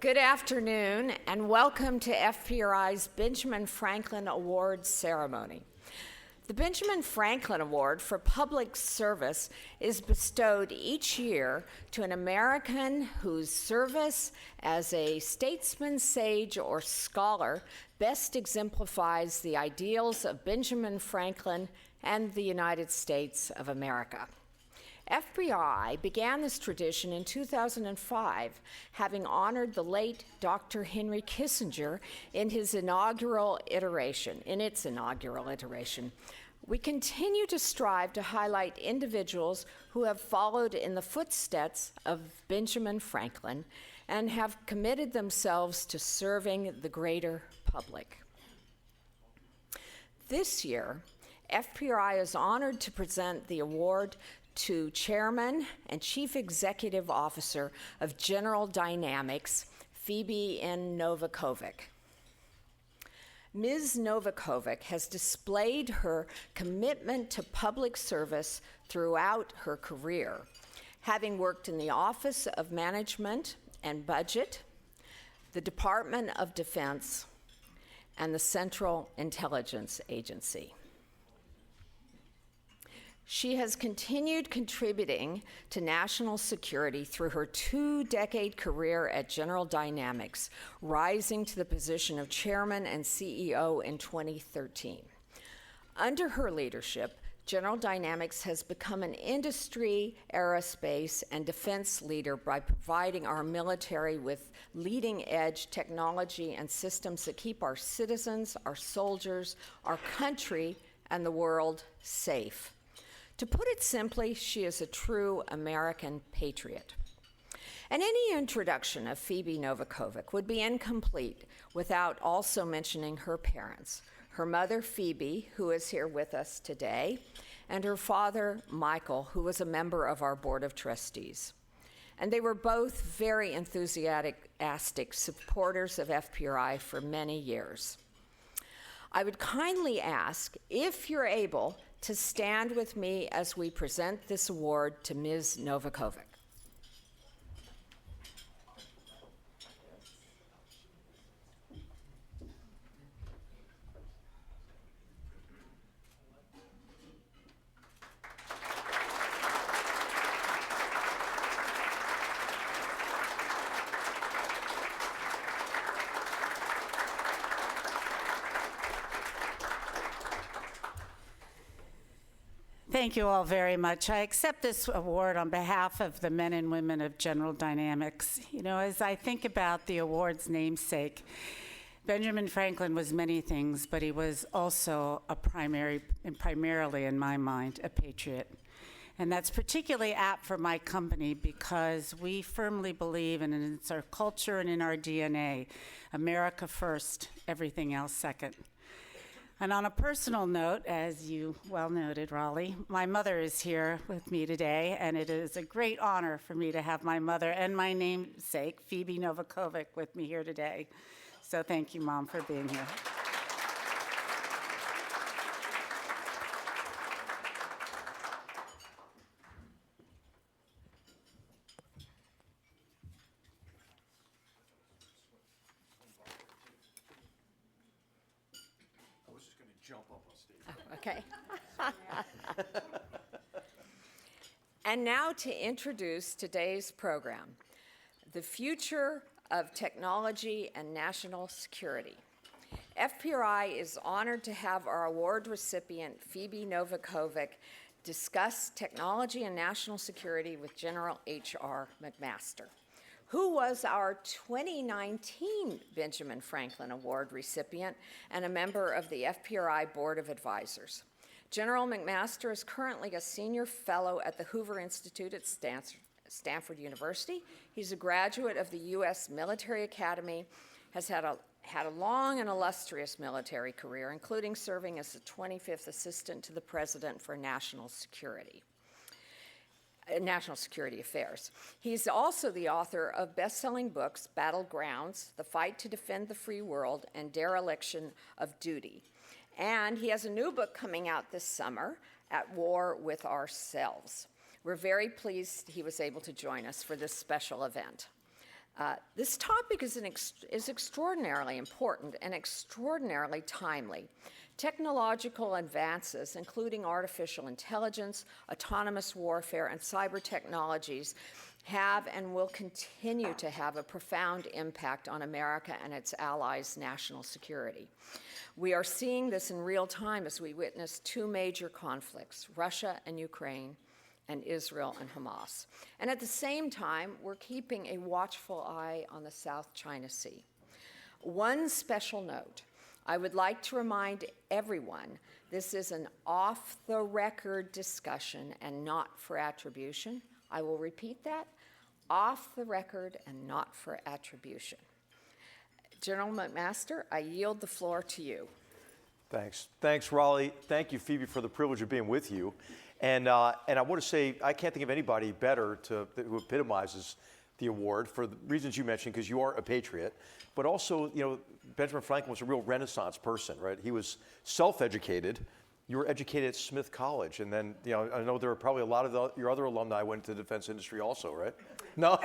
Good afternoon, and welcome to FPRI's Benjamin Franklin Awards ceremony. The Benjamin Franklin Award for Public Service is bestowed each year to an American whose service as a statesman, sage, or scholar best exemplifies the ideals of Benjamin Franklin and the United States of America. FPRI began this tradition in 2005, having honored the late Dr. Henry Kissinger in its inaugural iteration. We continue to strive to highlight individuals who have followed in the footsteps of Benjamin Franklin and have committed themselves to serving the greater public. This year, FPRI is honored to present the award to Chairman and Chief Executive Officer of General Dynamics, Phebe Novakovic. Ms. Novakovic has displayed her commitment to public service throughout her career, having worked in the Office of Management and Budget, the Department of Defense, and the Central Intelligence Agency. She has continued contributing to national security through her two-decade career at General Dynamics, rising to the position of chairman and CEO in 2013. Under her leadership, General Dynamics has become an industry, aerospace, and defense leader by providing our military with leading-edge technology and systems that keep our citizens, our soldiers, our country, and the world safe. To put it simply, she is a true American patriot. And any introduction of Phebe Novakovic would be incomplete without also mentioning her parents, her mother, Phebe, who is here with us today, and her father, Michael, who was a member of our Board of Trustees. And they were both very enthusiastic supporters of FPRI for many years. I would kindly ask, if you're able, to stand with me as we present this award to Ms. Novakovic. Thank you all very much. I accept this award on behalf of the men and women of General Dynamics. You know, as I think about the award's namesake, Benjamin Franklin was many things, but he was also primarily, in my mind, a patriot. And that's particularly apt for my company because we firmly believe, and it's our culture and in our DNA, America first, everything else second. And on a personal note, as you well noted, Raleigh, my mother is here with me today, and it is a great honor for me to have my mother and my namesake, Phebe Novakovic, with me here today. So thank you, Mom, for being here. Okay. And now to introduce today's program, The Future of Technology and National Security. FPRI is honored to have our award recipient, Phebe Novakovic, discuss technology and national security with General H.R. McMaster, who was our 2019 Benjamin Franklin Award recipient and a member of the FPRI Board of Advisors. General McMaster is currently a senior fellow at the Hoover Institute at Stanford University. He's a graduate of the U.S. Military Academy, has had a long and illustrious military career, including serving as the 25th Assistant to the President for National Security Affairs. He's also the author of best-selling books, Battlegrounds, The Fight to Defend the Free World, and Dereliction of Duty. And he has a new book coming out this summer, At War with Ourselves. We're very pleased he was able to join us for this special event. This topic is extraordinarily important and extraordinarily timely. Technological advances, including artificial intelligence, autonomous warfare, and cyber technologies, have and will continue to have a profound impact on America and its allies' national security. We are seeing this in real time as we witness two major conflicts, Russia and Ukraine, and Israel and Hamas. And at the same time, we're keeping a watchful eye on the South China Sea. One special note, I would like to remind everyone this is an off-the-record discussion and not for attribution. I will repeat that, off the record and not for attribution. General McMaster, I yield the floor to you. Thanks. Thanks, Raleigh. Thank you, Phoebe, for the privilege of being with you. And I want to say I can't think of anybody better who epitomizes the award for the reasons you mentioned, because you are a patriot. But also, Benjamin Franklin was a real Renaissance person, right? He was self-educated. You were educated at Smith College. And then, I know there are probably a lot of your other alumni went into the defense industry also, right? No?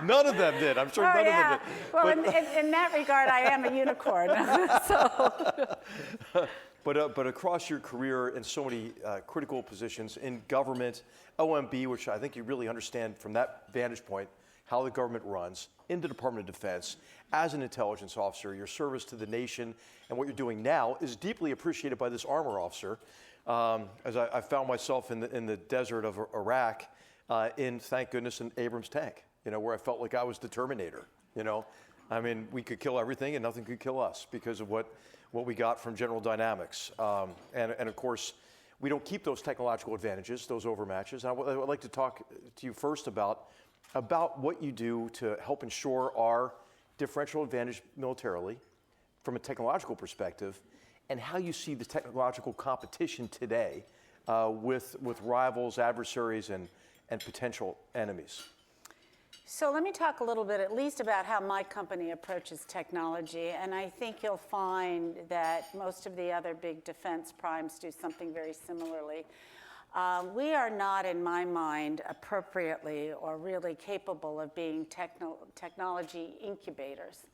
None of them did. I'm sure none of them did. Well, in that regard, I am a unicorn. But across your career in so many critical positions in government, OMB, which I think you really understand from that vantage point, how the government runs, in the Department of Defense, as an intelligence officer, your service to the nation and what you're doing now is deeply appreciated by this armor officer. As I found myself in the desert of Iraq in, thank goodness, an Abrams tank, where I felt like I was the Terminator, I mean, we could kill everything and nothing could kill us because of what we got from General Dynamics. And of course, we don't keep those technological advantages, those overmatches. And I would like to talk to you first about what you do to help ensure our differential advantage militarily from a technological perspective, and how you see the technological competition today with rivals, adversaries, and potential enemies. So let me talk a little bit, at least, about how my company approaches technology. And I think you'll find that most of the other big defense primes do something very similarly. We are not, in my mind, appropriately or really capable of being technology incubators,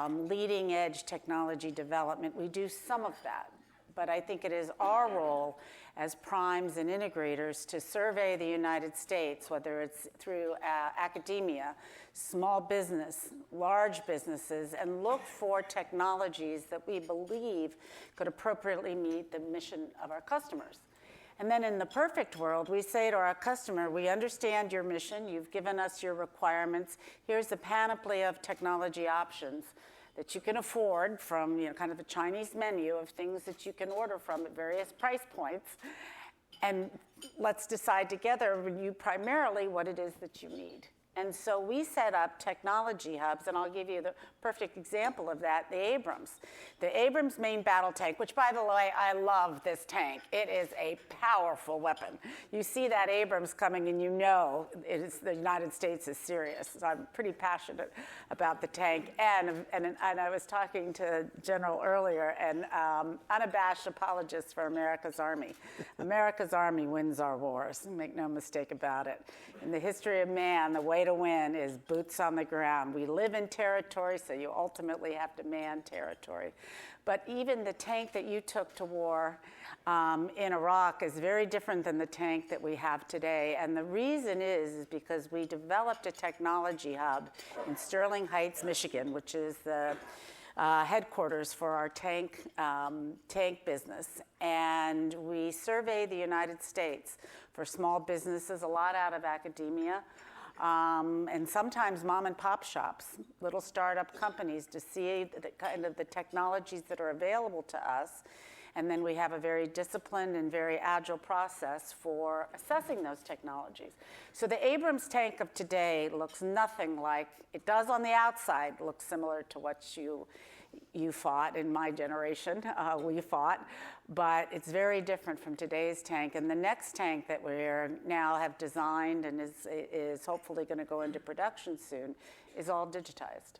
leading edge technology development. We do some of that. But I think it is our role as primes and integrators to survey the United States, whether it's through academia, small business, large businesses, and look for technologies that we believe could appropriately meet the mission of our customers. And then in the perfect world, we say to our customer, we understand your mission, you've given us your requirements, here's the panoply of technology options that you can afford from kind of a Chinese menu of things that you can order from at various price points. And let's decide together primarily what it is that you need. And so we set up technology hubs, and I'll give you the perfect example of that, the Abrams. The Abrams main battle tank, which, by the way, I love this tank. It is a powerful weapon. You see that Abrams coming, and the United States is serious. So I'm pretty passionate about the tank. And I was talking to General earlier, and unabashed apologist for America's Army. America's Army wins our wars, make no mistake about it. In the history of man, the way to win is boots on the ground. We live in territory, so you ultimately have to man territory. But even the tank that you took to war in Iraq is very different than the tank that we have today. And the reason is because we developed a technology hub in Sterling Heights, Michigan, which is the headquarters for our tank business. And we survey the United States for small businesses, a lot out of academia, and sometimes mom and pop shops, little startup companies, to see the kind of the technologies that are available to us. And then we have a very disciplined and very agile process for assessing those technologies. So the Abrams tank of today looks nothing like it does on the outside, looks similar to what you fought in my generation, we fought, but it's very different from today's tank. And the next tank that we now have designed and is hopefully going to go into production soon is all digitized.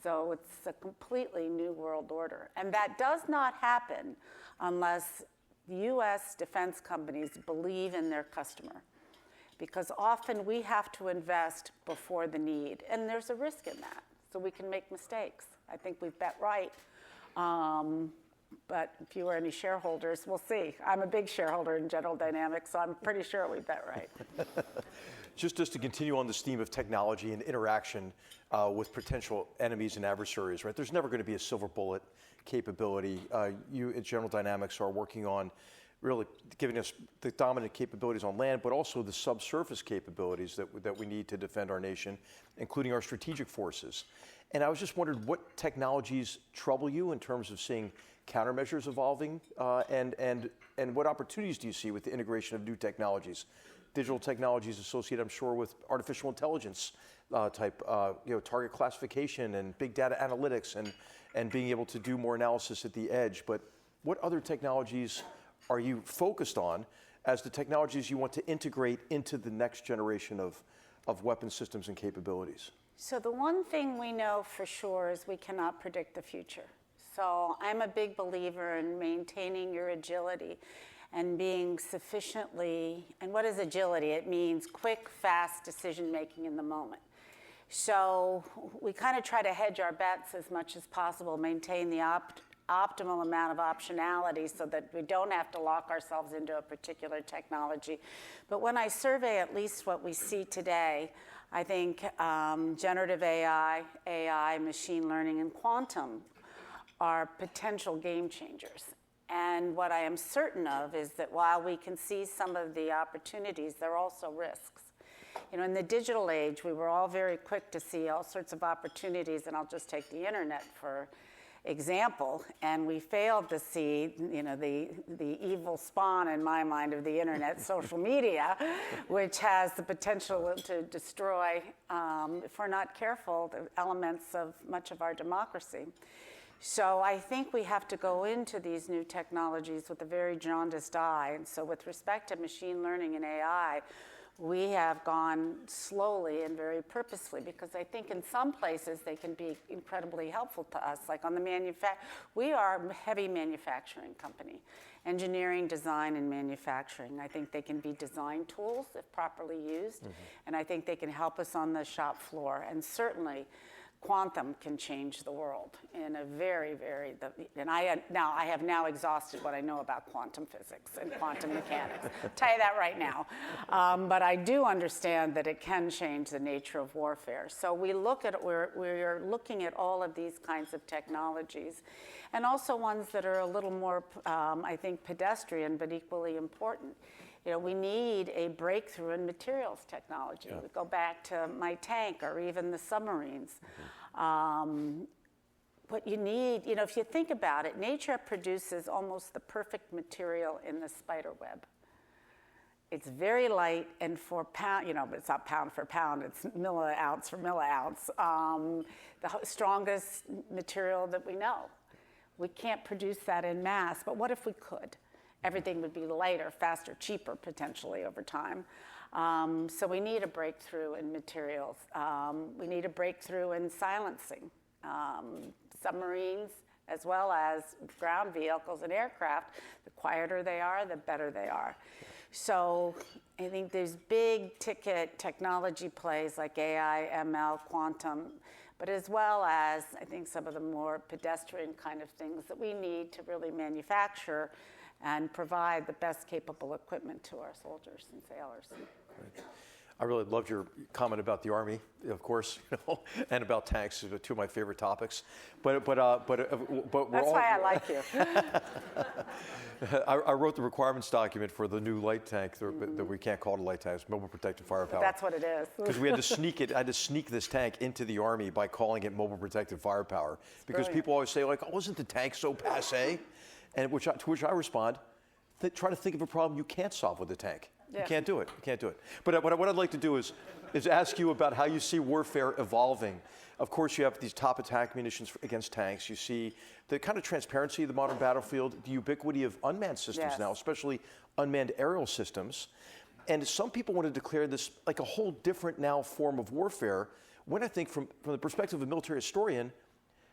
So it's a completely new world order. And that does not happen unless U.S. defense companies believe in their customer. because often we have to invest before the need, and there's a risk in that, so we can make mistakes. I think we've bet right. But if you are any shareholders, we'll see. I'm a big shareholder in General Dynamics, so I'm pretty sure we bet right. Just to continue on this theme of technology and interaction with potential enemies and adversaries, right? There's never going to be a silver bullet capability. You at General Dynamics are working on really giving us the dominant capabilities on land, but also the subsurface capabilities that we need to defend our nation, including our strategic forces. And I was just wondering what technologies trouble you in terms of seeing countermeasures evolving, and what opportunities do you see with the integration of new technologies? Digital technologies associated, I'm sure, with artificial intelligence type, target classification and big data analytics and being able to do more analysis at the edge. But what other technologies are you focused on as the technologies you want to integrate into the next generation of weapon systems and capabilities? So the one thing we know for sure is we cannot predict the future. So I'm a big believer in maintaining your agility and being sufficiently, and what is agility? It means quick, fast decision making in the moment. So we kind of try to hedge our bets as much as possible, maintain the optimal amount of optionality so that we don't have to lock ourselves into a particular technology. But when I survey at least what we see today, I think generative AI, machine learning, and quantum are potential game changers. And what I am certain of is that while we can see some of the opportunities, there are also risks. In the digital age, we were all very quick to see all sorts of opportunities, and I'll just take the internet for example, and we failed to see, the evil spawn in my mind of the internet, social media, which has the potential to destroy, if we're not careful, the elements of much of our democracy. So I think we have to go into these new technologies with a very jaundiced eye. And so with respect to machine learning and AI, we have gone slowly and very purposefully, because I think in some places they can be incredibly helpful to us. Like on the we are a heavy manufacturing company, engineering, design, and manufacturing. I think they can be design tools if properly used, and I think they can help us on the shop floor. And certainly, quantum can change the world in a very, very, and I have now exhausted what I know about quantum physics and quantum mechanics. I'll tell you that right now. But I do understand that it can change the nature of warfare. So we're looking at all of these kinds of technologies, and also ones that are a little more, I think, pedestrian, but equally important. We need a breakthrough in materials technology. Yeah. We go back to my tank or even the submarines. What you need, if you think about it, nature produces almost the perfect material in the spider web. It's very light, and for pound, it's not pound for pound, it's milliounce for milliounce, the strongest material that we know. We can't produce that in mass, but what if we could? Everything would be lighter, faster, cheaper, potentially, over time. So we need a breakthrough in materials. We need a breakthrough in silencing. Submarines, as well as ground vehicles and aircraft, the quieter they are, the better they are. So I think there's big ticket technology plays like AI, ML, quantum, but as well as, I think, some of the more pedestrian kind of things that we need to really manufacture and provide the best capable equipment to our soldiers and sailors. Great. I really loved your comment about the Army, of course, and about tanks, two of my favorite topics. But we're that's why I like you. I wrote the requirements document for the new light tank that we can't call it a light tank. It's mobile protected firepower. But that's what it is. Because we had to sneak it. I had to sneak this tank into the Army by calling it mobile protected firepower. Because people always say, like, "Oh, isn't the tank so passé?" And to which I respond, try to think of a problem you can't solve with a tank. Yeah. You can't do it. You can't do it. But what I'd like to do is ask you about how you see warfare evolving. Of course, you have these top attack munitions against tanks. You see the kind of transparency of the modern battlefield, the ubiquity of unmanned systems now, especially unmanned aerial systems. And some people want to declare this like a whole different now form of warfare, when I think from the perspective of a military historian,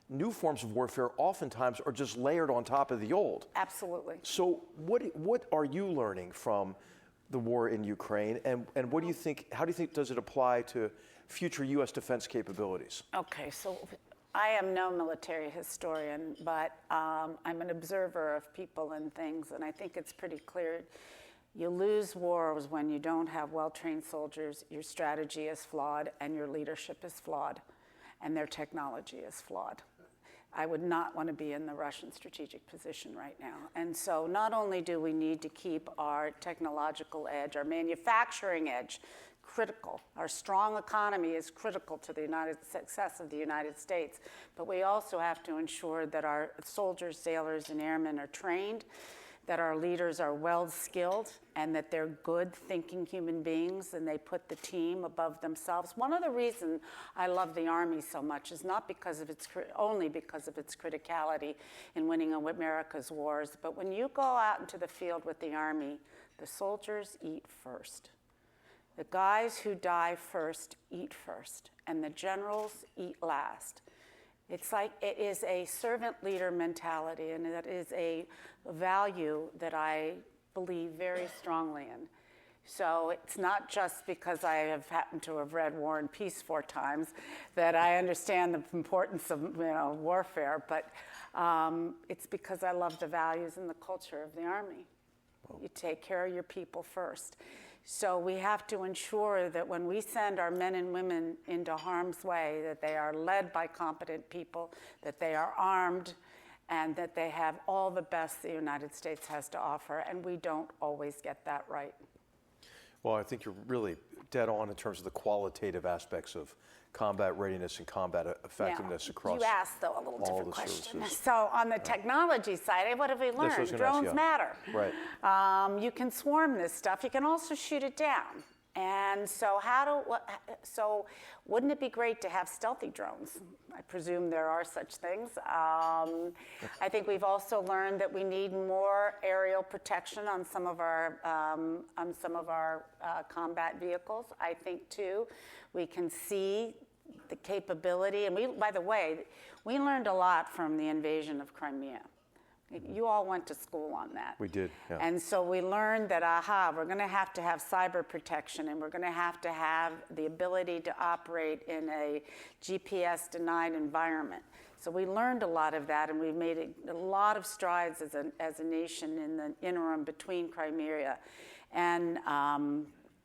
new forms of warfare oftentimes are just layered on top of the old. Absolutely. So what are you learning from the war in Ukraine, and what do you think? How do you think does it apply to future U.S. defense capabilities? Okay, so I am no military historian, but I'm an observer of people and things, and I think it's pretty clear. You lose wars when you don't have well-trained soldiers, your strategy is flawed, and your leadership is flawed, and their technology is flawed. I would not want to be in the Russian strategic position right now. And so not only do we need to keep our technological edge, our manufacturing edge, critical. Our strong economy is critical to the success of the United States, but we also have to ensure that our soldiers, sailors, and airmen are trained, that our leaders are well-skilled, and that they're good-thinking human beings, and they put the team above themselves. One of the reasons I love the Army so much is not because of only because of its criticality in winning America's wars, but when you go out into the field with the Army, the soldiers eat first. The guys who die first eat first, and the generals eat last. It's like it is a servant leader mentality, and that is a value that I believe very strongly in. So it's not just because I have happened to have read War and Peace 4 times that I understand the importance of warfare, but it's because I love the values and the culture of the Army. You take care of your people first. So we have to ensure that when we send our men and women into harm's way, that they are led by competent people, that they are armed, and that they have all the best the United States has to offer, and we don't always get that right. Well, I think you're really dead on in terms of the qualitative aspects of combat readiness and combat effectiveness across you asked, though, a little different question. services. So on the technology side, what have we learned? Drones matter. Right. You can swarm this stuff. You can also shoot it down. And so so wouldn't it be great to have stealthy drones? I presume there are such things. I think we've also learned that we need more aerial protection on some of our combat vehicles. I think too, we can see the capability, and by the way, we learned a lot from the invasion of Crimea. You all went to school on that. We did, yeah. And so we learned that, we're going to have cyber protection, and we're going to have the ability to operate in a GPS-denied environment. So we learned a lot of that, and we've made a lot of strides as a nation in the interim between Crimea and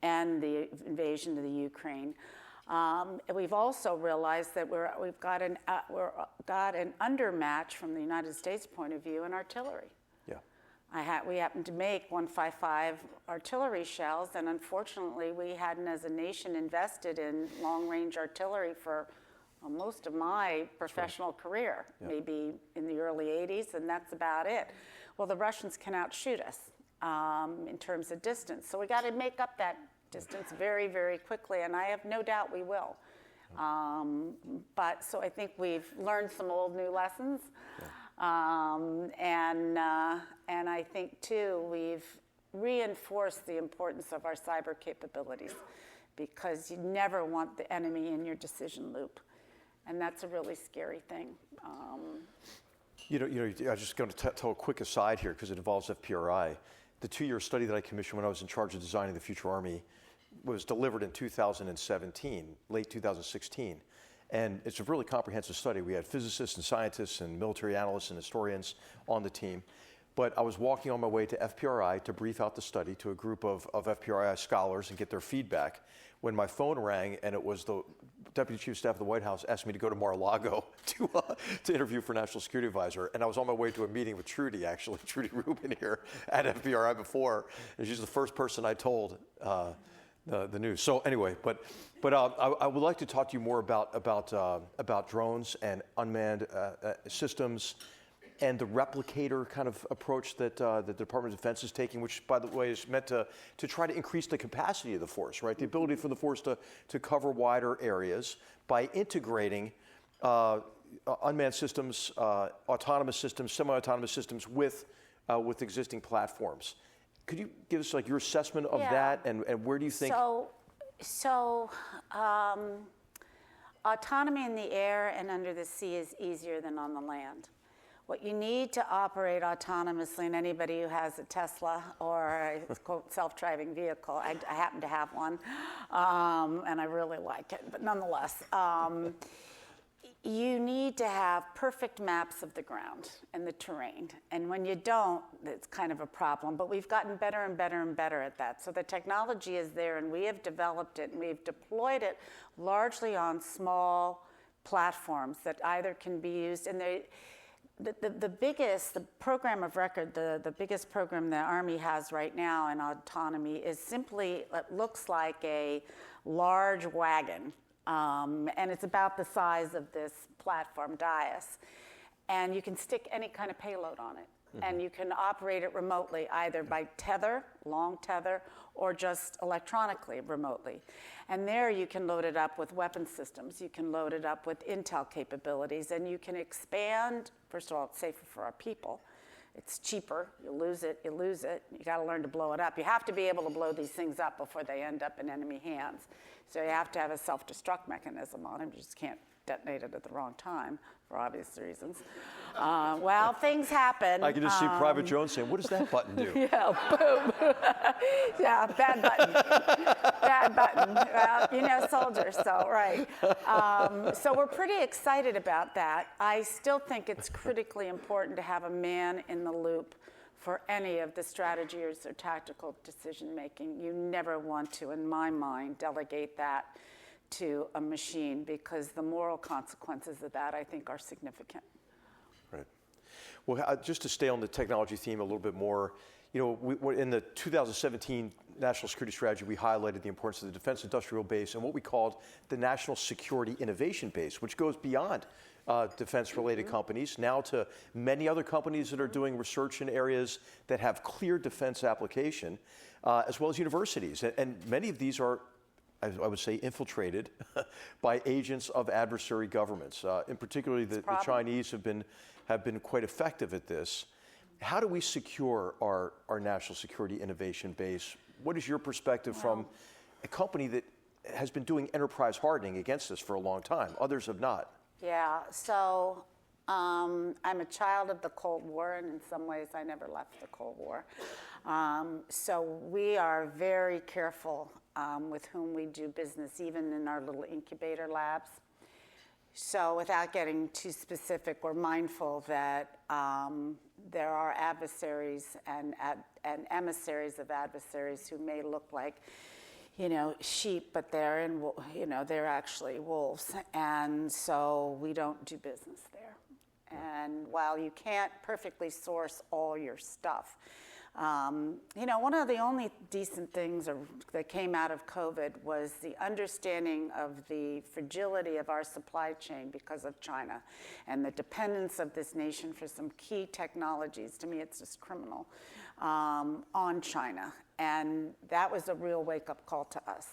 the invasion of the Ukraine. We've also realized that we've got an undermatch from the United States point of view in artillery. Yeah. We happened to make 155 artillery shells, and unfortunately, we hadn't, as a nation, invested in long-range artillery for most of my professional career, maybe in the early 80s, and that's about it. Well, the Russians can outshoot us in terms of distance, so we got to make up that distance very, very quickly, and I have no doubt we will. But so I think we've learned some old new lessons, and I think too we've reinforced the importance of our cyber capabilities, because you never want the enemy in your decision loop, and that's a really scary thing. I'm just going to tell a quick aside here because it involves FPRI. The 2-year study that I commissioned when I was in charge of designing the future Army was delivered in 2017, late 2016. And it's a really comprehensive study. We had physicists and scientists and military analysts and historians on the team. But I was walking on my way to FPRI to brief out the study to a group of FPRI scholars and get their feedback when my phone rang, and it was the Deputy Chief of Staff of the White House asked me to go to Mar-a-Lago to interview for National Security Advisor. And I was on my way to a meeting with Trudy Rubin here at FPRI before. And she's the first person I told the news. So anyway, but I would like to talk to you more about drones and unmanned systems and the replicator kind of approach that the Department of Defense is taking, which, by the way, is meant to try to increase the capacity of the force, right? The ability for the force to cover wider areas by integrating unmanned systems, autonomous systems, semi-autonomous systems with existing platforms. Could you give us your assessment of that, and where do you think? So autonomy in the air and under the sea is easier than on the land. What you need to operate autonomously, and anybody who has a Tesla or a quote self-driving vehicle, I happen to have one, and I really like it, but nonetheless, you need to have perfect maps of the ground and the terrain. And when you don't, it's kind of a problem. But we've gotten better and better and better at that. So the technology is there, and we have developed it, and we've deployed it largely on small platforms that either can be used, and the program of record, the biggest program the Army has right now in autonomy is simply, it looks like a large wagon. And it's about the size of this platform dais. And you can stick any kind of payload on it. Mm-hmm. And you can operate it remotely, either by tether, long tether, or just electronically remotely. And there you can load it up with weapon systems. You can load it up with intel capabilities. And you can expand. First of all, it's safer for our people. It's cheaper. You lose it, you lose it. You got to learn to blow it up. You have to be able to blow these things up before they end up in enemy hands. So you have to have a self-destruct mechanism on them. You just can't detonate it at the wrong time, for obvious reasons. Well, things happen. I can just see Private Jones saying, what does that button do? Yeah, boom. Yeah, bad button. Bad button. Well, you know, soldiers, so, right. So we're pretty excited about that. I still think it's critically important to have a man in the loop for any of the strategies or tactical decision making. You never want to, in my mind, delegate that to a machine, because the moral consequences of that, I think, are significant. Right. Well, just to stay on the technology theme a little bit more, you know, in the 2017 National Security Strategy, we highlighted the importance of the Defense Industrial Base and what we called the National Security Innovation Base, which goes beyond defense-related companies, now to many other companies that are doing research in areas that have clear defense application, as well as universities. And many of these are, I would say, infiltrated by agents of adversary governments. In particular, the Chinese have been quite effective at this. How do we secure our national security innovation base? What is your perspective from a company that has been doing enterprise hardening against us for a long time? Others have not. Yeah, so I'm a child of the Cold War, and in some ways I never left the Cold War. So we are very careful with whom we do business, even in our little incubator labs. So without getting too specific, we're mindful that there are adversaries and emissaries of adversaries who may look like, you know, sheep, but they're actually wolves. And so we don't do business there. And while you can't perfectly source all your stuff, you know, one of the only decent things that came out of COVID was the understanding of the fragility of our supply chain because of China and the dependence of this nation for some key technologies. To me, it's just criminal, on China. And that was a real wake-up call to us,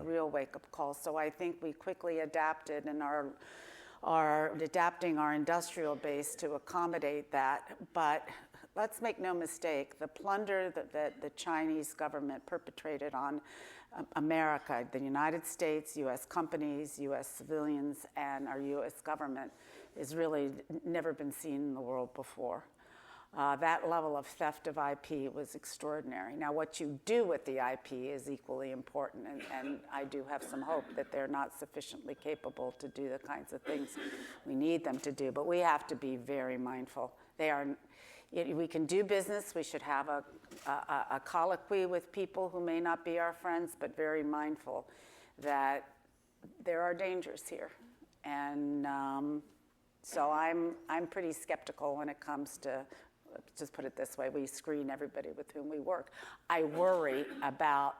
real wake-up call. So I think we quickly adapted and are adapting our industrial base to accommodate that. But let's make no mistake, the plunder that the Chinese government perpetrated on America, the United States, U.S. companies, U.S. civilians, and our U.S. government is really never been seen in the world before. That level of theft of IP was extraordinary. Now, what you do with the IP is equally important, and I do have some hope that they're not sufficiently capable to do the kinds of things we need them to do, but we have to be very mindful. We can do business. We should have a colloquy with people who may not be our friends, but very mindful that there are dangers here. And so I'm pretty skeptical when it comes to, just put it this way, we screen everybody with whom we work. I worry about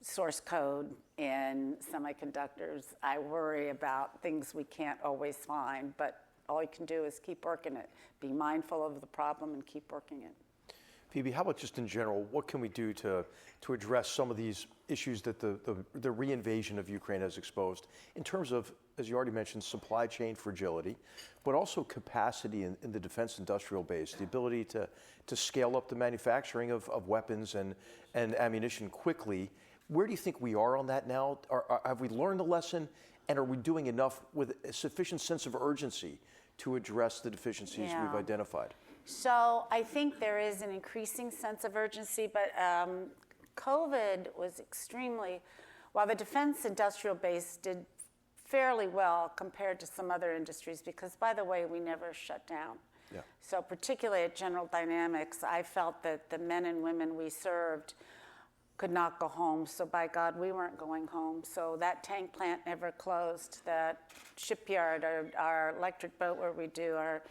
source code in semiconductors. I worry about things we can't always find, but all you can do is keep working it. Be mindful of the problem and keep working it. Phoebe, how about just in general, what can we do to address some of these issues that the re-invasion of Ukraine has exposed in terms of, as you already mentioned, supply chain fragility, but also capacity in the defense industrial base, the ability to scale up the manufacturing of weapons and ammunition quickly. Where do you think we are on that now? Have we learned the lesson, and are we doing enough with a sufficient sense of urgency to address the deficiencies we've identified? So I think there is an increasing sense of urgency, but COVID was while the defense industrial base did fairly well compared to some other industries, because, by the way, we never shut down. Yeah. So particularly at General Dynamics, I felt that the men and women we served could not go home. So by God, we weren't going home. So that tank plant never closed. That shipyard, our electric boat where we do our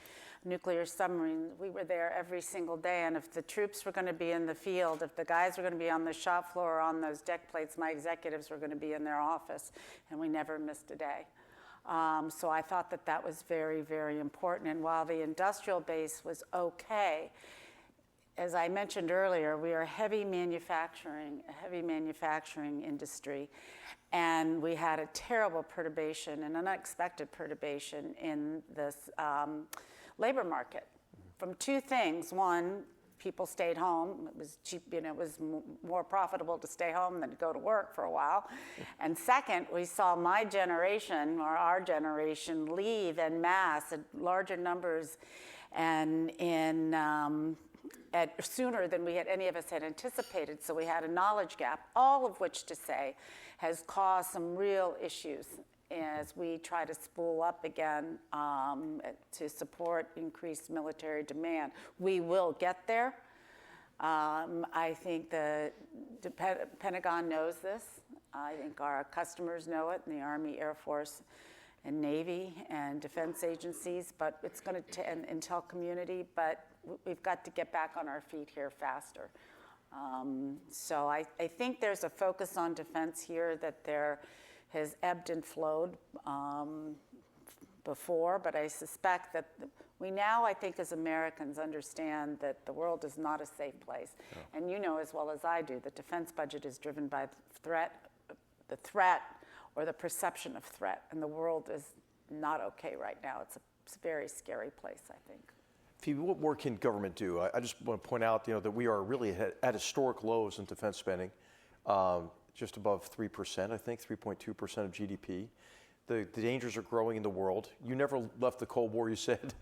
nuclear submarine, we were there every single day. And if the troops were going to be in the field, if the guys were going to be on the shop floor or on those deck plates, my executives were going to be in their office. And we never missed a day. So I thought that that was very, very important. And while the industrial base was okay, as I mentioned earlier, we are a heavy manufacturing industry. And we had a terrible perturbation, an unexpected perturbation in this labor market from two things. One, people stayed home. It was cheap, it was more profitable to stay home than to go to work for a while. And second, we saw my generation, or our generation, leave en masse at larger numbers and sooner than any of us had anticipated. So we had a knowledge gap, all of which to say has caused some real issues as we try to spool up again to support increased military demand. We will get there. I think the Pentagon knows this. I think our customers know it, in the Army, Air Force, and Navy, and defense agencies, but it's going to, and intel community, but we've got to get back on our feet here faster. So I think there's a focus on defense here that there has ebbed and flowed before, but I suspect that we now, I think, as Americans, understand that the world is not a safe place. Yeah. And you know as well as I do, the defense budget is driven by the threat or the perception of threat, and the world is not okay right now. It's a very scary place, I think. Phoebe, what more can government do? I just want to point out, that we are really at historic lows in defense spending, just above 3%, I think, 3.2% of GDP. The dangers are growing in the world. You never left the Cold War, you said.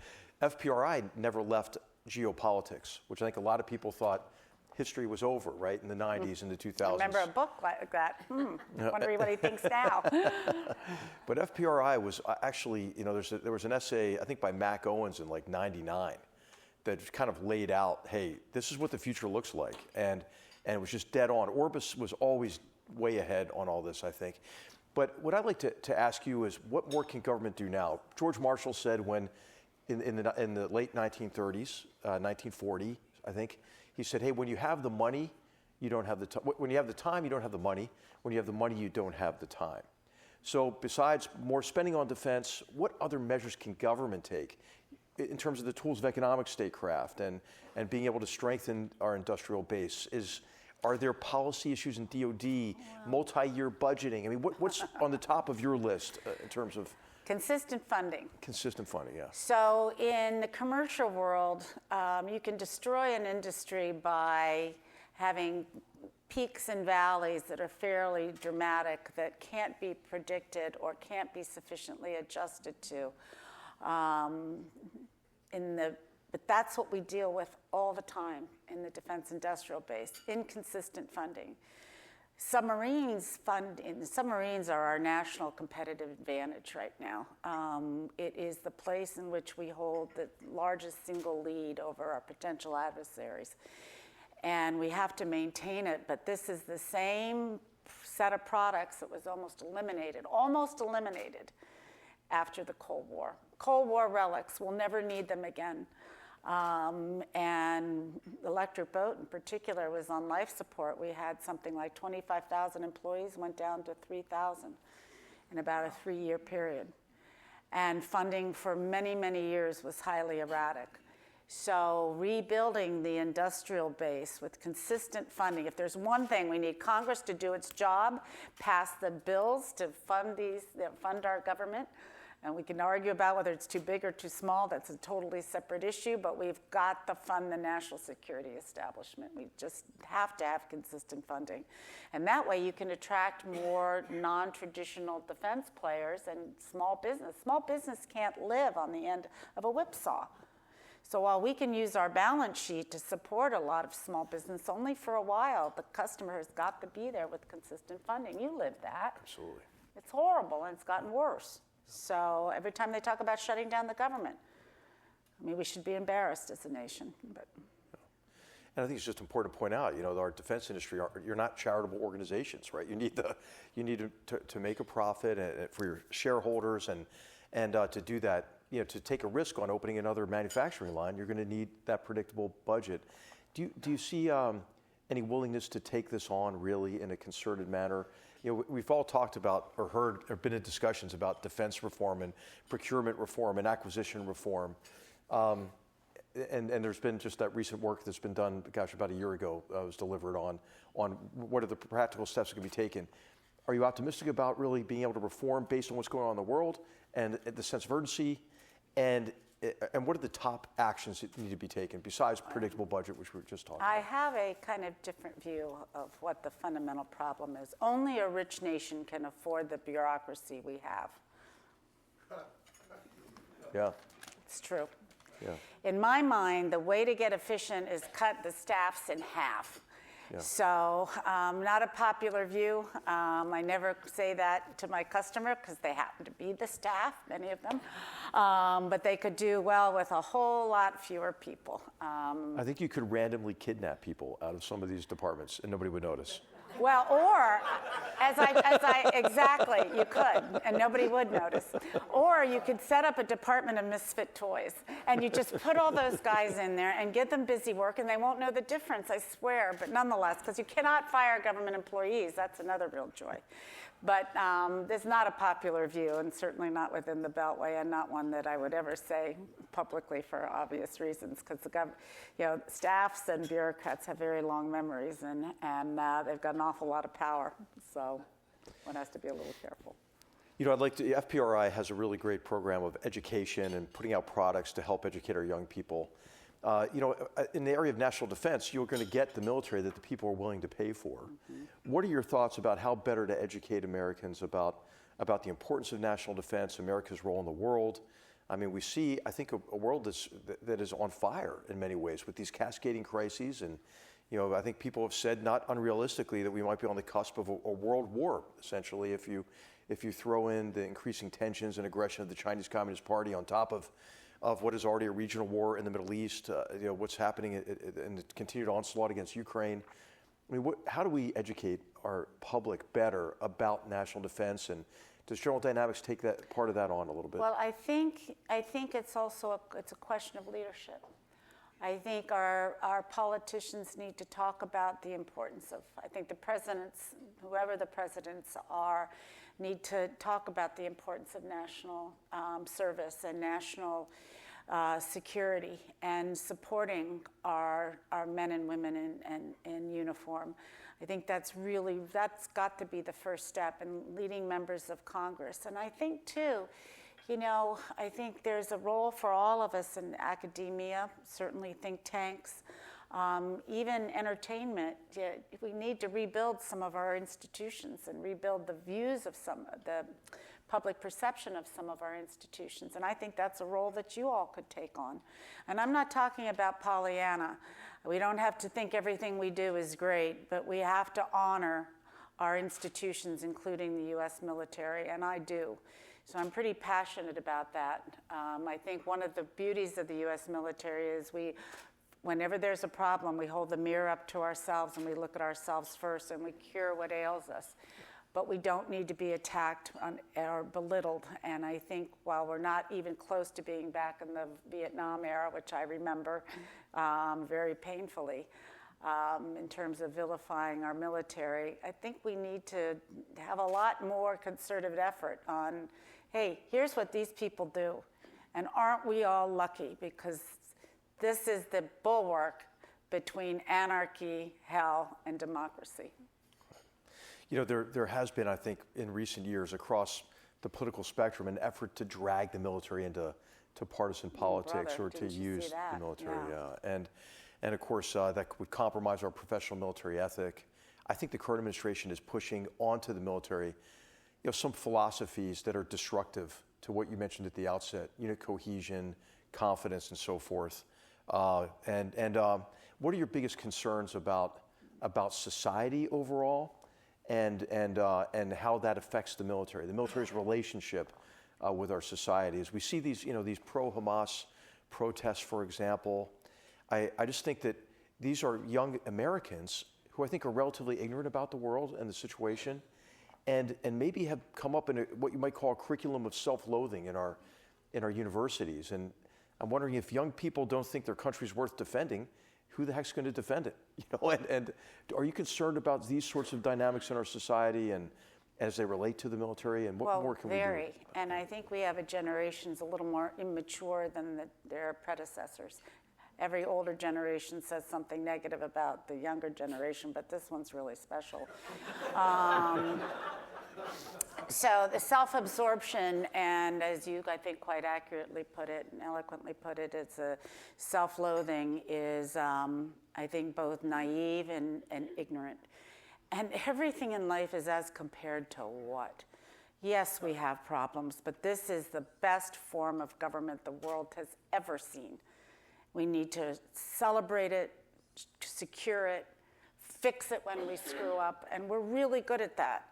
FPRI never left geopolitics, which I think a lot of people thought history was over, right, in the 90s and the 2000s. I remember a book like that. Wondering what he thinks now. But FPRI was actually, there was an essay, I think by Mac Owens in like 99, that kind of laid out, hey, this is what the future looks like. And it was just dead on. Orbis was always way ahead on all this, I think. But what I'd like to ask you is, what more can government do now? George Marshall said when, in the late 1930s, 1940, I think, he said, hey, when you have the money, you don't have the time. When you have the time, you don't have the money. When you have the money, you don't have the time. So besides more spending on defense, what other measures can government take in terms of the tools of economic statecraft and being able to strengthen our industrial base? Are there policy issues in DOD, multi-year budgeting? I mean, what's on the top of your list in terms of? Consistent funding. Consistent funding, yeah. So in the commercial world, you can destroy an industry by having peaks and valleys that are fairly dramatic, that can't be predicted or can't be sufficiently adjusted to. But that's what we deal with all the time in the defense industrial base, inconsistent funding. Submarines are our national competitive advantage right now. It is the place in which we hold the largest single lead over our potential adversaries. And we have to maintain it, but this is the same set of products that was almost eliminated after the Cold War. Cold War relics, we'll never need them again. And the electric boat in particular was on life support. We had something like 25,000 employees, went down to 3,000 in about a 3-year period. And funding for many, many years was highly erratic. So rebuilding the industrial base with consistent funding, if there's one thing we need Congress to do its job, pass the bills to fund our government, And we can argue about whether it's too big or too small. That's a totally separate issue, but we've got to fund the national security establishment. We just have to have consistent funding. And that way you can attract more non-traditional defense players and small business. Small business can't live on the end of a whipsaw. So while we can use our balance sheet to support a lot of small business, only for a while, the customer has got to be there with consistent funding. You live that. Absolutely. It's horrible, and it's gotten worse. So every time they talk about shutting down the government, I mean, we should be embarrassed as a nation. But. And I think it's just important to point out, our defense industry, you're not charitable organizations, right? You need to make a profit for your shareholders, and to do that, to take a risk on opening another manufacturing line, you're going to need that predictable budget. Do you see any willingness to take this on really in a concerted manner? We've all talked about or heard or been in discussions about defense reform and procurement reform and acquisition reform. And there's been just that recent work that's been done, about a year ago, was delivered on what are the practical steps that can be taken. Are you optimistic about really being able to reform based on what's going on in the world and the sense of urgency? And what are the top actions that need to be taken besides predictable budget, which we were just talking about? I have a kind of different view of what the fundamental problem is. Only a rich nation can afford the bureaucracy we have. Yeah. It's true. Yeah. In my mind, the way to get efficient is cut the staffs in half. Yeah. So not a popular view. I never say that to my customer because they happen to be the staff, many of them. But they could do well with a whole lot fewer people. I think you could randomly kidnap people out of some of these departments and nobody would notice. Well, or, exactly, you could, and nobody would notice. Or you could set up a department of misfit toys, and you just put all those guys in there and get them busy work, and they won't know the difference, I swear. But nonetheless, because you cannot fire government employees, that's another real joy. But it's not a popular view, and certainly not within the Beltway, and not one that I would ever say publicly for obvious reasons, because staffs and bureaucrats have very long memories, and they've got an awful lot of power. So one has to be a little careful. FPRI has a really great program of education and putting out products to help educate our young people. In the area of national defense, you're going to get the military that the people are willing to pay for. Mm-hmm. What are your thoughts about how better to educate Americans about the importance of national defense, America's role in the world? I mean, we see, I think, a world that is on fire in many ways with these cascading crises. And, I think people have said, not unrealistically, that we might be on the cusp of a world war, essentially, if you throw in the increasing tensions and aggression of the Chinese Communist Party on top of what is already a regional war in the Middle East, what's happening in the continued onslaught against Ukraine. I mean, how do we educate our public better about national defense, and does General Dynamics take that part of that on a little bit? Well, I think it's also a question of leadership. I think our politicians need to talk about the importance of, I think the presidents, whoever the presidents are, need to talk about the importance of national service and national security and supporting our men and women in uniform. I think that's got to be the first step in leading members of Congress. And I think too, I think there's a role for all of us in academia, certainly think tanks, even entertainment. We need to rebuild some of our institutions and rebuild the views of the public perception of some of our institutions. And I think that's a role that you all could take on. And I'm not talking about Pollyanna. We don't have to think everything we do is great, but we have to honor our institutions, including the U.S. military, and I do. So I'm pretty passionate about that. I think one of the beauties of the U.S. military is whenever there's a problem, we hold the mirror up to ourselves and we look at ourselves first and we cure what ails us. But we don't need to be attacked or belittled. And I think while we're not even close to being back in the Vietnam era, which I remember very painfully, in terms of vilifying our military, I think we need to have a lot more concerted effort on, hey, here's what these people do. And aren't we all lucky? Because this is the bulwark between anarchy, hell, and democracy. There has been, I think, in recent years across the political spectrum, an effort to drag the military into partisan politics or to use the military. Yeah. And of course, that would compromise our professional military ethic. I think the current administration is pushing onto the military, some philosophies that are destructive to what you mentioned at the outset, cohesion, confidence, and so forth. And what are your biggest concerns about society overall, and how that affects the military's relationship with our society? As we see these pro-Hamas protests, for example, I just think that these are young Americans who I think are relatively ignorant about the world and the situation, and maybe have come up in what you might call a curriculum of self-loathing in our universities. And I'm wondering, if young people don't think their country's worth defending, who the heck's going to defend it? And are you concerned about these sorts of dynamics in our society and as they relate to the military? And what more can we do? Very. And I think we have a generation that's a little more immature than their predecessors. Every older generation says something negative about the younger generation, but this one's really special. So the self-absorption, and as you, I think, quite accurately put it and eloquently put it, it's a self-loathing is, I think, both naive and ignorant. And everything in life is as compared to what? Yes, we have problems, but this is the best form of government the world has ever seen. We need to celebrate it, secure it, fix it when we screw up, and we're really good at that.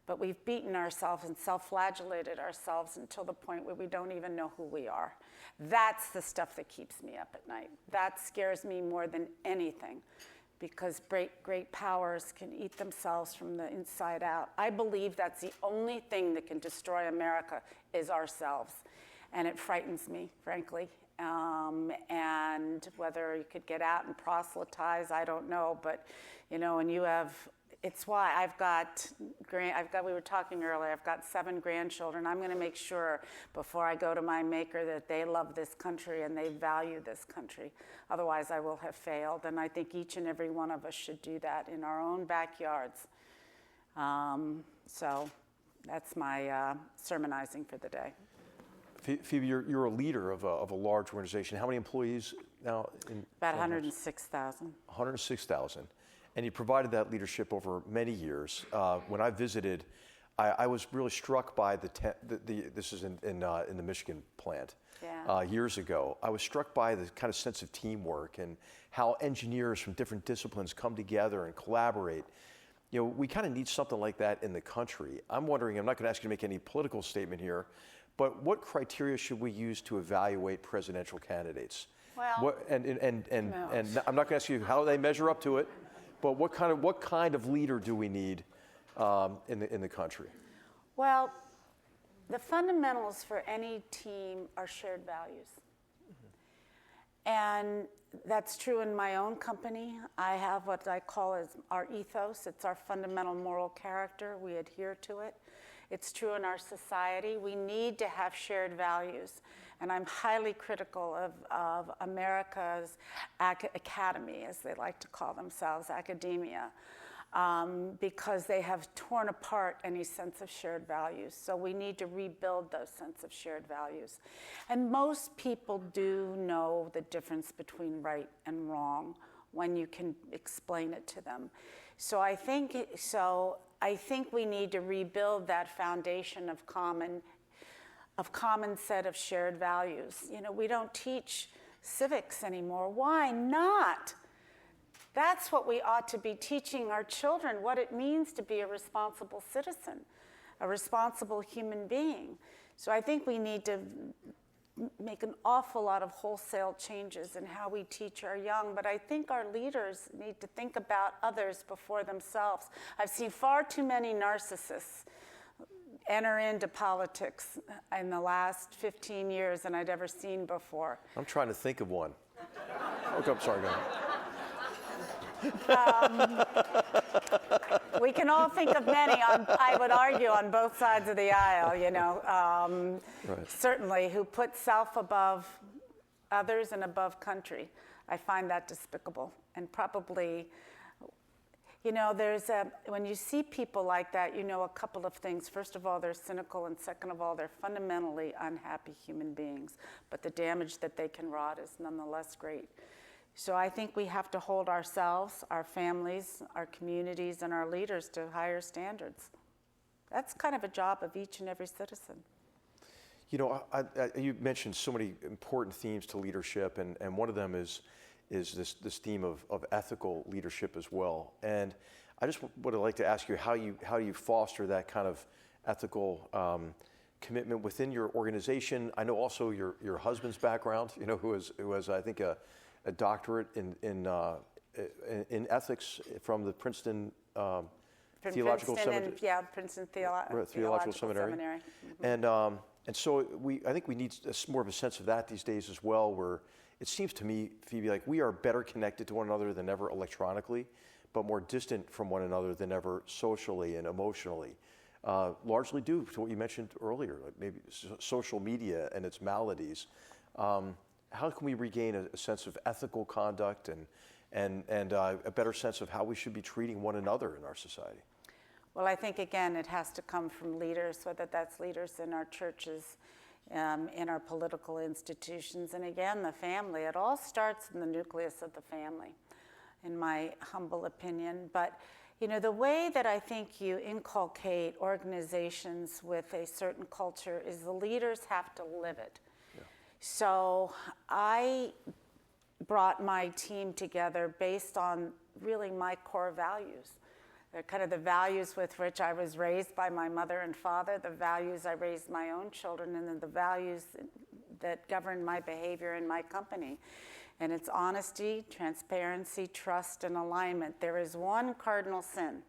But we've beaten ourselves and self-flagellated ourselves until the point where we don't even know who we are. That's the stuff that keeps me up at night. That scares me more than anything, because great powers can eat themselves from the inside out. I believe that's the only thing that can destroy America is ourselves. And it frightens me, frankly. And whether you could get out and proselytize, I don't know. But, and you have, it's why I've got, we were talking earlier, I've got 7 grandchildren. I'm going to make sure before I go to my maker that they love this country and they value this country. Otherwise, I will have failed. And I think each and every one of us should do that in our own backyards. So that's my sermonizing for the day. Phoebe, you're a leader of a large organization. How many employees now? About 106,000. 106,000. And you provided that leadership over many years. When I visited, I was really struck by this is in the Michigan plant years ago. I was struck by the kind of sense of teamwork and how engineers from different disciplines come together and collaborate. We kind of need something like that in the country. I'm wondering, I'm not going to ask you to make any political statement here, but what criteria should we use to evaluate presidential candidates? Well, and I'm not going to ask you how they measure up to it, but what kind of leader do we need in the country? Well, the fundamentals for any team are shared values. Mm-hmm. And that's true in my own company. I have what I call as our ethos. It's our fundamental moral character. We adhere to it. It's true in our society. We need to have shared values. And I'm highly critical of America's academy, as they like to call themselves, academia, because they have torn apart any sense of shared values. So we need to rebuild those sense of shared values. And most people do know the difference between right and wrong when you can explain it to them. So I think we need to rebuild that foundation of common set of shared values. We don't teach civics anymore. Why not? That's what we ought to be teaching our children, what it means to be a responsible citizen, a responsible human being. So I think we need to make an awful lot of wholesale changes in how we teach our young, but I think our leaders need to think about others before themselves. I've seen far too many narcissists enter into politics in the last 15 years than I'd ever seen before. I'm trying to think of one. Okay, I'm sorry, go ahead. We can all think of many, I would argue, on both sides of the aisle, Right. Certainly, who put self above others and above country. I find that despicable. And probably, You know, when you see people like that, you know a couple of things. First of all, they're cynical, and second of all, they're fundamentally unhappy human beings. But the damage that they can wrought is nonetheless great. So I think we have to hold ourselves, our families, our communities, and our leaders to higher standards. That's kind of a job of each and every citizen. You know, you mentioned so many important themes to leadership, and one of them is this theme of ethical leadership as well. And I just would like to ask you how you foster that kind of ethical commitment within your organization. I know also your husband's background, you know, who has I think a doctorate in ethics from the Princeton Theological Seminary. Yeah, Princeton Theological Seminary. Mm-hmm. And so I think we need more of a sense of that these days as well, where it seems to me, Phoebe, like we are better connected to one another than ever electronically, but more distant from one another than ever socially and emotionally, largely due to what you mentioned earlier, like maybe social media and its maladies. How can we regain a sense of ethical conduct and a better sense of how we should be treating one another in our society? Well, I think, again, it has to come from leaders, whether that's leaders in our churches, in our political institutions, and again, the family. It all starts in the nucleus of the family, in my humble opinion. But, you know, the way that I think you inculcate organizations with a certain culture is the leaders have to live it. Yeah. So I brought my team together based on really my core values. They're kind of the values with which I was raised by my mother and father, the values I raised my own children, and then the values that govern my behavior in my company. And it's honesty, transparency, trust, and alignment. There is one cardinal sin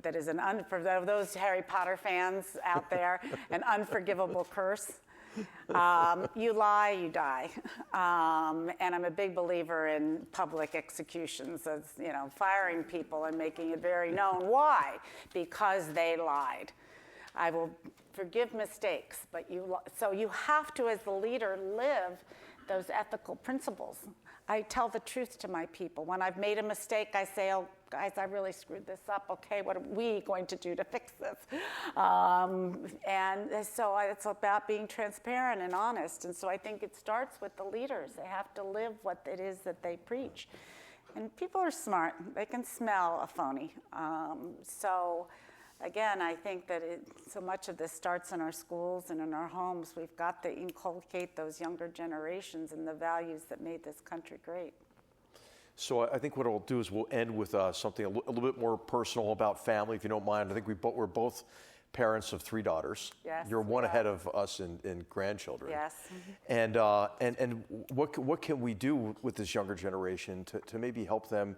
that is for those Harry Potter fans out there, an unforgivable curse. You lie, you die. And I'm a big believer in public executions, as you know, firing people and making it very known. Why? Because they lied. I will forgive mistakes, but so you have to, as the leader, live those ethical principles. I tell the truth to my people. When I've made a mistake, I say, oh, guys, I really screwed this up. Okay, what are we going to do to fix this? And so it's about being transparent and honest. And so I think it starts with the leaders. They have to live what it is that they preach. And people are smart. They can smell a phony. So again, I think that so much of this starts in our schools and in our homes. We've got to inculcate those younger generations and the values that made this country great. So I think what we'll do is we'll end with something a little bit more personal about family, if you don't mind. I think we're both parents of 3 daughters. Yes. You're one ahead of us in grandchildren. Yes. Mm-hmm. And what can we do with this younger generation to maybe help them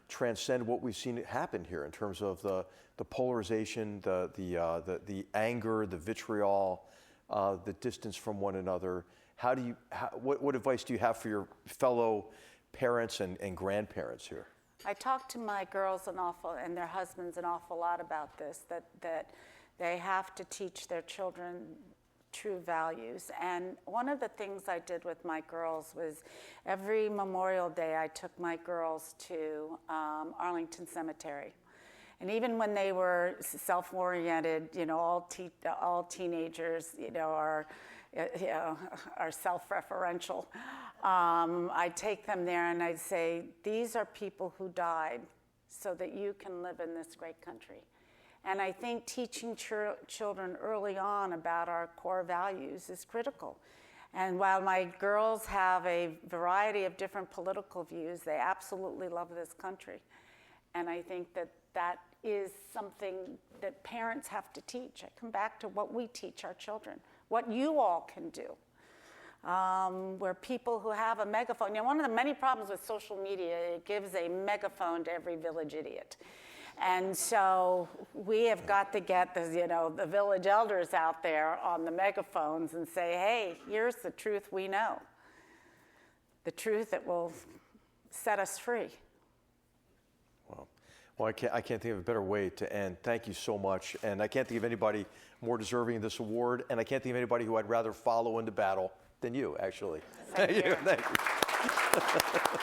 transcend what we've seen happen here in terms of the polarization, the anger, the vitriol, the distance from one another? What advice do you have for your fellow parents and grandparents here? I talk to my girls and their husbands an awful lot about this, that they have to teach their children true values. And one of the things I did with my girls was every Memorial Day I took my girls to Arlington Cemetery. And even when they were self-oriented, you know, all teenagers, you know, are self-referential. I'd take them there and I'd say, these are people who died so that you can live in this great country. And I think teaching children early on about our core values is critical. And while my girls have a variety of different political views, they absolutely love this country. And I think that is something that parents have to teach. I come back to what we teach our children, what you all can do. Where people who have a megaphone, you know, one of the many problems with social media, it gives a megaphone to every village idiot. And so we have got to get the village elders out there on the megaphones and say, hey, here's the truth we know. The truth that will set us free. Well, I can't think of a better way to end. Thank you so much. And I can't think of anybody more deserving of this award. And I can't think of anybody who I'd rather follow into battle than you, actually. Thank you. Thank you.